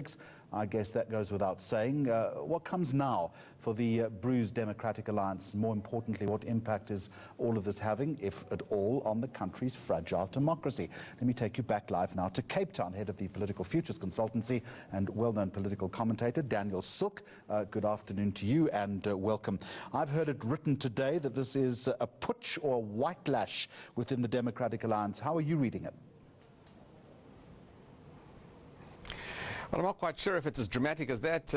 politics. I guess that goes without saying. What comes now for the bruised Democratic Alliance? More importantly, what impact is all of this having, if at all, on the country's fragile democracy? Let me take you back live now to Cape Town, head of the Political Futures Consultancy and well-known political commentator, Daniel Silke. Good afternoon to you and welcome. I've heard it written today that this is a putsch or a white lash within the Democratic Alliance. How are you reading it? Well, I'm not quite sure if it's as dramatic as that,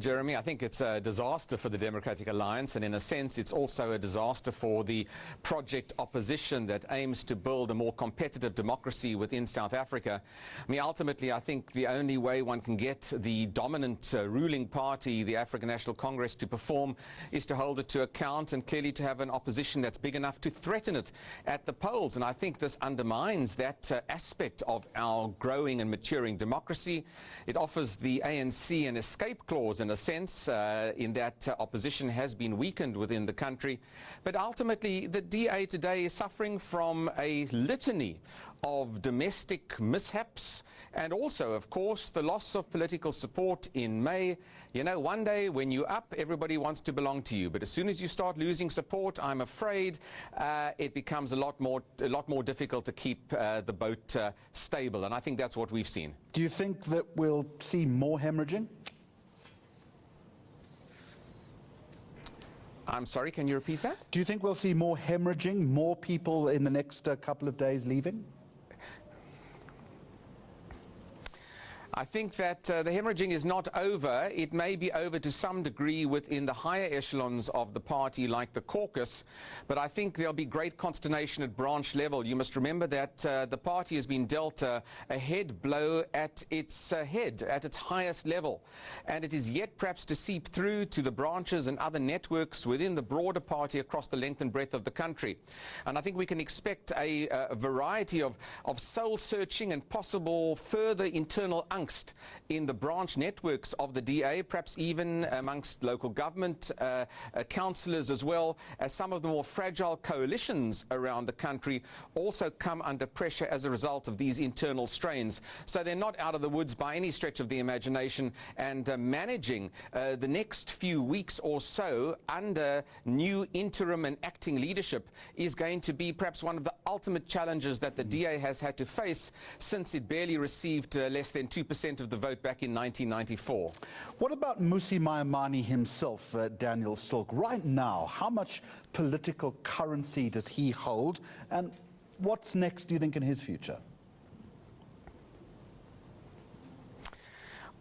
Jeremy. I think it's a disaster for the Democratic Alliance, and in a sense it's also a disaster for the project opposition that aims to build a more competitive democracy within South Africa. I mean, ultimately, I think the only way one can get the dominant ruling party, the African National Congress, to perform is to hold it to account and clearly to have an opposition that's big enough to threaten it at the polls. And I think this undermines that aspect of our growing and maturing democracy. It offers the ANC an escape clause in a sense, in that opposition has been weakened within the country. But ultimately, the DA today is suffering from a litany of domestic mishaps and also, of course, the loss of political support in May. You know, one day when you're up, everybody wants to belong to you. But as soon as you start losing support, I'm afraid it becomes a lot more difficult to keep the boat stable. And I think that's what we've seen. Do you think that we'll see more hemorrhaging? I'm sorry, can you repeat that? Do you think we'll see more hemorrhaging, more people in the next couple of days leaving? I think that the hemorrhaging is not over. It may be over to some degree within the higher echelons of the party, like the caucus, but I think there'll be great consternation at branch level. You must remember that the party has been dealt a head blow at its head, at its highest level, and it is yet perhaps to seep through to the branches and other networks within the broader party across the length and breadth of the country. And I think we can expect a variety of soul-searching and possible further internal angst in the branch networks of the DA, perhaps even amongst local government councillors, as well as some of the more fragile coalitions around the country also come under pressure as a result of these internal strains. So they're not out of the woods by any stretch of the imagination, and managing the next few weeks or so under new interim and acting leadership is going to be perhaps one of the ultimate challenges that the DA has had to face since it barely received less than 2% of the vote back in 1994. What about Mmusi Maimane himself, Daniel Silke? Right now, how much political currency does he hold, and what's next, do you think, in his future?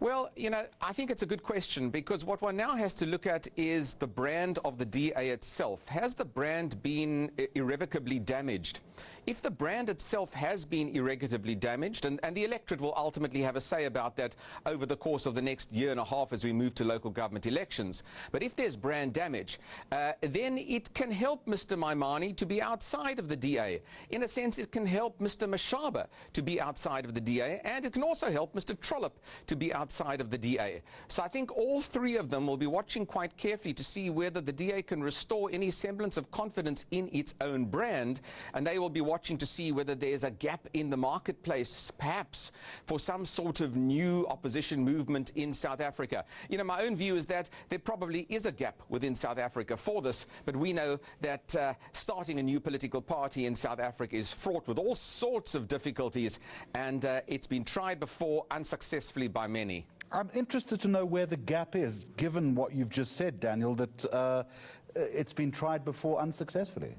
Well, you know, I think it's a good question, because what one now has to look at is the brand of the DA itself. Has the brand been irrevocably damaged? If the brand itself has been irrevocably damaged, and the electorate will ultimately have a say about that over the course of the next year and a half as we move to local government elections, but if there's brand damage, then it can help Mr. Maimane to be outside of the DA. In a sense, it can help Mr. Mashaba to be outside of the DA, and it can also help Mr. Trollop to be outside of the DA. So I think all three of them will be watching quite carefully to see whether the DA can restore any semblance of confidence in its own brand, and they will be watching to see whether there's a gap in the marketplace, perhaps, for some sort of new opposition movement in South Africa. You know, my own view is that there probably is a gap within South Africa for this, but we know that starting a new political party in South Africa is fraught with all sorts of difficulties, and it's been tried before unsuccessfully by many. I'm interested to know where the gap is, given what you've just said, Daniel, that it's been tried before unsuccessfully.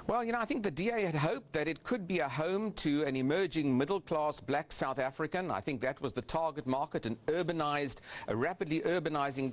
Well, you know, I think the DA had hoped that it could be a home to an emerging middle-class black South African. I think that was the target market, an urbanized, a rapidly urbanizing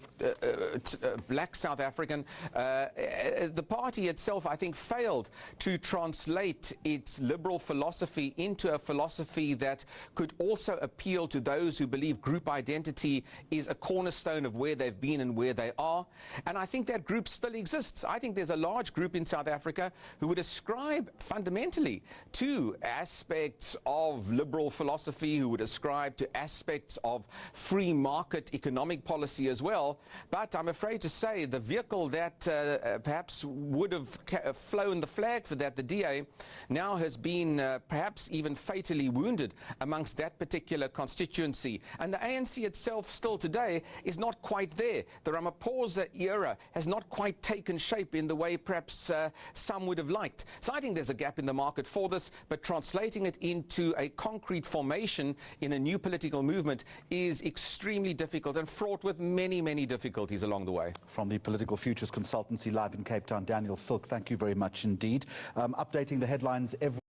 black South African. The party itself, I think, failed to translate its liberal philosophy into a philosophy that could also appeal to those who believe group identity is a cornerstone of where they've been and where they are. And I think that group still exists. I think there's a large group in South Africa who would ascribe fundamentally to aspects of liberal philosophy, who would ascribe to aspects of free market economic policy as well. But I'm afraid to say the vehicle that perhaps would have flown the flag for that, the DA, now has been perhaps even fatally wounded amongst that particular constituency. And the ANC itself still today is not quite there. The Ramaphosa era has not quite taken shape in the way perhaps some would have liked. So I think there's a gap in the market for this, but translating it into a concrete formation in a new political movement is extremely difficult and fraught with many, many difficulties along the way. From the Political Futures Consultancy live in Cape Town, Daniel Silke, thank you very much indeed. Updating the headlines every